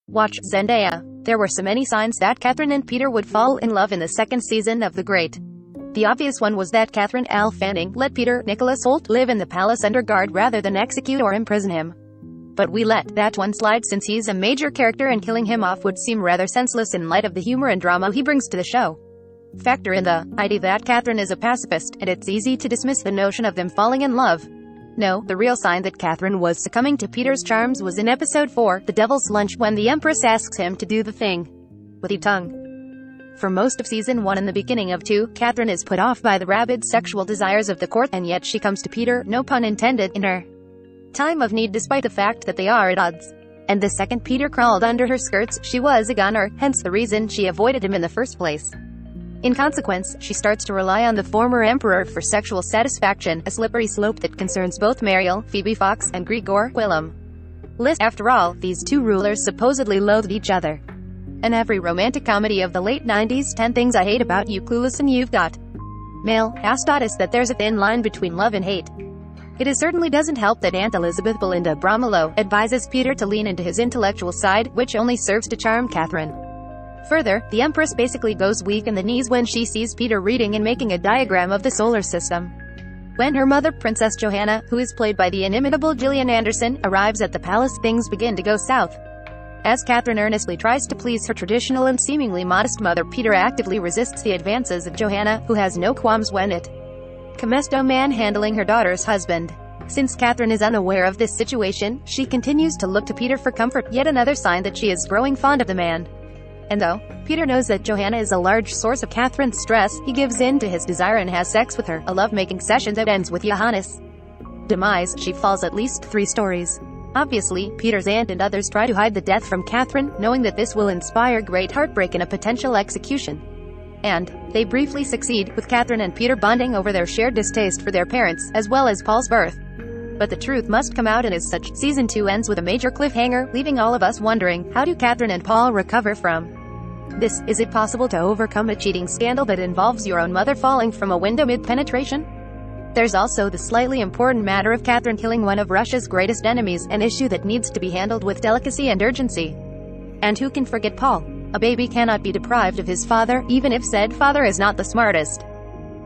Watch Zendaya. There were so many signs that Catherine and Peter would fall in love in the second season of The Great. The obvious one was that Catherine Al Fanning let Peter Nicholas Hoult live in the palace under guard rather than execute or imprison him. But we let that one slide since he's a major character and killing him off would seem rather senseless in light of the humor and drama he brings to the show. Factor in the idea that Catherine is a pacifist, and it's easy to dismiss the notion of them falling in love. No, the real sign that Catherine was succumbing to Peter's charms was in episode 4, The Devil's Lunch, when the Empress asks him to do the thing with the tongue. For most of season 1 and the beginning of 2, Catherine is put off by the rabid sexual desires of the court, and yet she comes to Peter, no pun intended, in her time of need despite the fact that they are at odds. And the second Peter crawled under her skirts, she was a goner, hence the reason she avoided him in the first place. In consequence, she starts to rely on the former emperor for sexual satisfaction, a slippery slope that concerns both Mariel, Phoebe Fox, and Gregor Willem. After all, these two rulers supposedly loathed each other. In every romantic comedy of the late 90s, 10 Things I Hate About You, Clueless, and You've Got Mail has taught us that there's a thin line between love and hate. It certainly doesn't help that Aunt Elizabeth Belinda Bromelow advises Peter to lean into his intellectual side, which only serves to charm Catherine. Further, the Empress basically goes weak in the knees when she sees Peter reading and making a diagram of the solar system. When her mother, Princess Johanna, who is played by the inimitable Gillian Anderson, arrives at the palace, things begin to go south. As Catherine earnestly tries to please her traditional and seemingly modest mother, Peter actively resists the advances of Johanna, who has no qualms when it comes to manhandling her daughter's husband. Since Catherine is unaware of this situation, she continues to look to Peter for comfort, yet another sign that she is growing fond of the man. And though Peter knows that Johanna is a large source of Catherine's stress, he gives in to his desire and has sex with her, a love-making session that ends with Johanna's demise. She falls at least 3 stories. Obviously, Peter's aunt and others try to hide the death from Catherine, knowing that this will inspire great heartbreak and a potential execution. And they briefly succeed, with Catherine and Peter bonding over their shared distaste for their parents, as well as Paul's birth. But the truth must come out, and as such, season 2 ends with a major cliffhanger, leaving all of us wondering, how do Catherine and Paul recover from this? Is it possible to overcome a cheating scandal that involves your own mother falling from a window mid-penetration? There's also the slightly important matter of Catherine killing one of Russia's greatest enemies, an issue that needs to be handled with delicacy and urgency. And who can forget Paul? A baby cannot be deprived of his father, even if said father is not the smartest.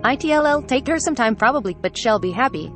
It'll take her some time probably, but she'll be happy.